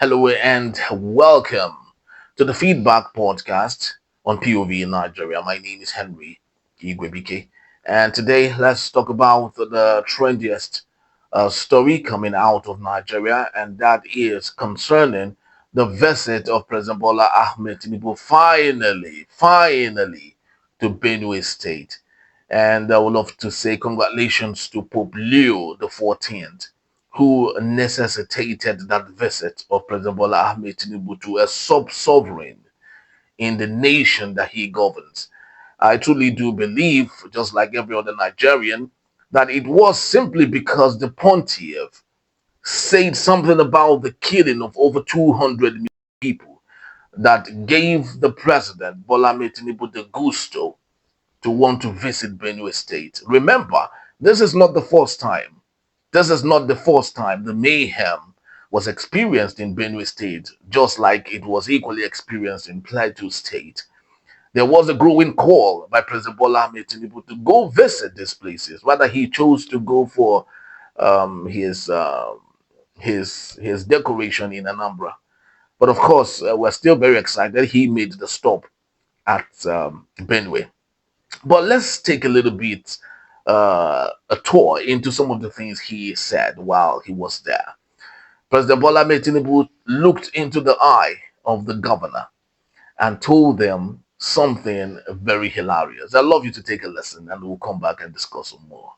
Hello and welcome to the Feedback Podcast on POV in Nigeria. My name is Henry Igwebike, and today let's talk about the trendiest story coming out of Nigeria, and that is concerning the visit of President Bola Ahmed Tinubu finally to Benue State. And I would love to say congratulations to Pope Leo the 14th, who necessitated that visit of President Bola Ahmed Tinubu to a sub-sovereign in the nation that he governs. I truly do believe, just like every other Nigerian, that it was simply because the pontiff said something about the killing of over 200 people that gave the president, Bola Ahmed Tinubu, the gusto to want to visit Benue State. Remember, this is not the first time. This is not the first time the mayhem was experienced in Benue State, just like it was equally experienced in Plateau State. There was a growing call by President Bola Ahmed Tinubu to go visit these places. Rather, he chose to go for um, his, uh, his decoration in Anambra. But of course, we're still very excited. He made the stop at Benue. But let's take a little bit a tour into some of the things he said while he was there. President Bola Ahmed Tinubu looked into the eye of the governor and told them something very hilarious. I'd love you to take a listen and we'll come back and discuss some more.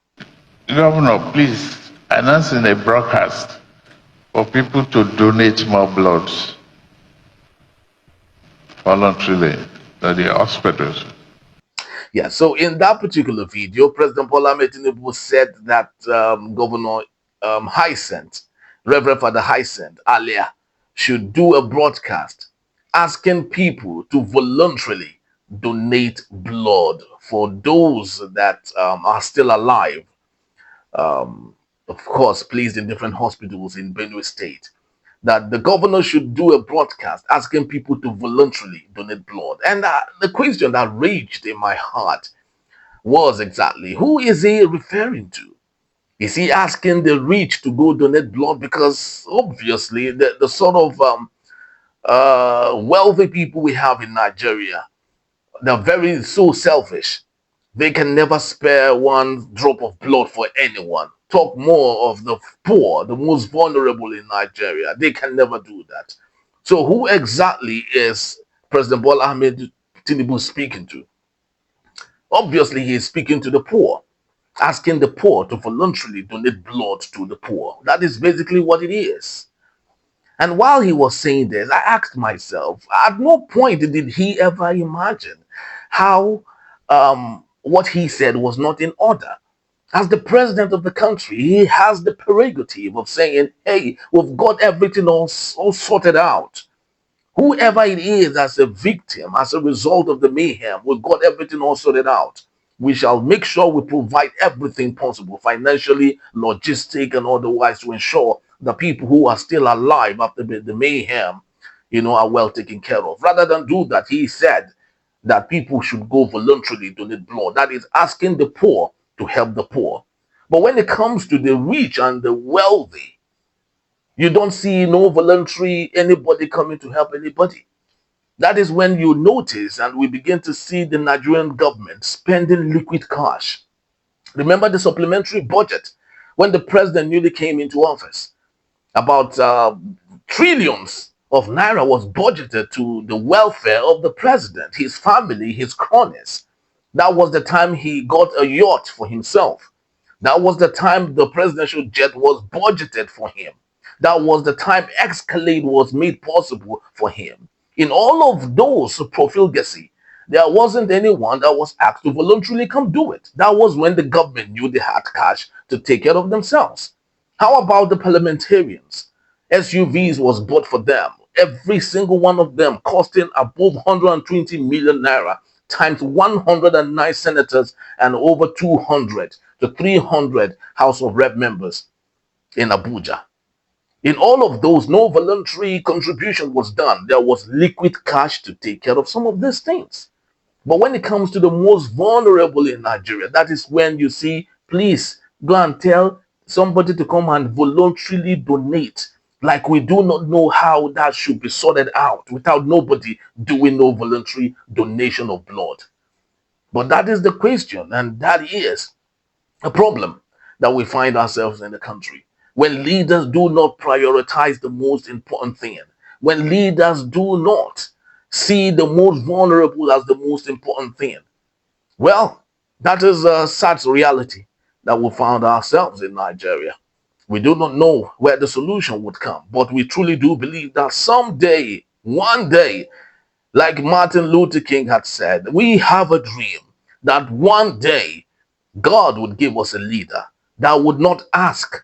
Governor, please announce in a broadcast for people to donate more blood voluntarily to the hospitals. Yeah, so in that particular video, President Bola Ahmed Tinubu said that Governor Hyacinth, Reverend Father Hyacinth, Alia, should do a broadcast asking people to voluntarily donate blood for those that are still alive, of course, placed in different hospitals in Benue State. That the governor should do a broadcast asking people to voluntarily donate blood. And the question that raged in my heart was exactly who is he referring to? Is he asking the rich to go donate blood? Because obviously, the sort of wealthy people we have in Nigeria, they're very so selfish. They can never spare one drop of blood for anyone. Talk more of the poor, the most vulnerable in Nigeria. They can never do that. So, who exactly is President Bola Ahmed Tinubu speaking to? Obviously, he is speaking to the poor, asking the poor to voluntarily donate blood to the poor. That is basically what it is. And while he was saying this, I asked myself, at no point did he ever imagine how what he said was not in order. As the president of the country, he has the prerogative of saying, hey, we've got everything all sorted out. Whoever it is as a victim, as a result of the mayhem, we've got everything all sorted out. We shall make sure we provide everything possible, financially, logistic, and otherwise, to ensure the people who are still alive after the mayhem, are well taken care of. Rather than do that, he said that people should go voluntarily donate blood. That is asking the poor to help the poor. But when it comes to the rich and the wealthy, you don't see no voluntary anybody coming to help anybody. That is when you notice and we begin to see the Nigerian government spending liquid cash. Remember the supplementary budget when the president newly came into office? About trillions of naira was budgeted to the welfare of the president, his family, his cronies. That was the time he got a yacht for himself. That was the time the presidential jet was budgeted for him. That was the time Escalade was made possible for him. In all of those profligacy, there wasn't anyone that was asked to voluntarily come do it. That was when the government knew they had cash to take care of themselves. How about the parliamentarians? SUVs was bought for them. Every single one of them costing above 120 million naira times 109 senators and over 200 to 300 House of Rep members in Abuja. In all of those, no voluntary contribution was done. There was liquid cash to take care of some of these things. But when it comes to the most vulnerable in Nigeria, that is when you see, please go and tell somebody to come and voluntarily donate Like we do not know how that should be sorted out without nobody doing no voluntary donation of blood. But that is the question, and that is a problem that we find ourselves in the country. When leaders do not prioritize the most important thing, when leaders do not see the most vulnerable as the most important thing, well, that is a sad reality that we found ourselves in Nigeria. We do not know where the solution would come, but we truly do believe that someday, one day, like Martin Luther King had said, we have a dream that one day God would give us a leader that would not ask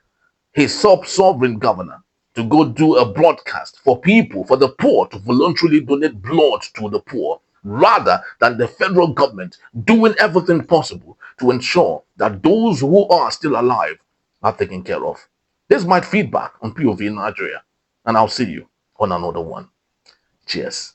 his sub-sovereign governor to go do a broadcast for people, for the poor, to voluntarily donate blood to the poor, rather than the federal government doing everything possible to ensure that those who are still alive are taken care of. This is my feedback on POV in Nigeria, and I'll see you on another one. Cheers.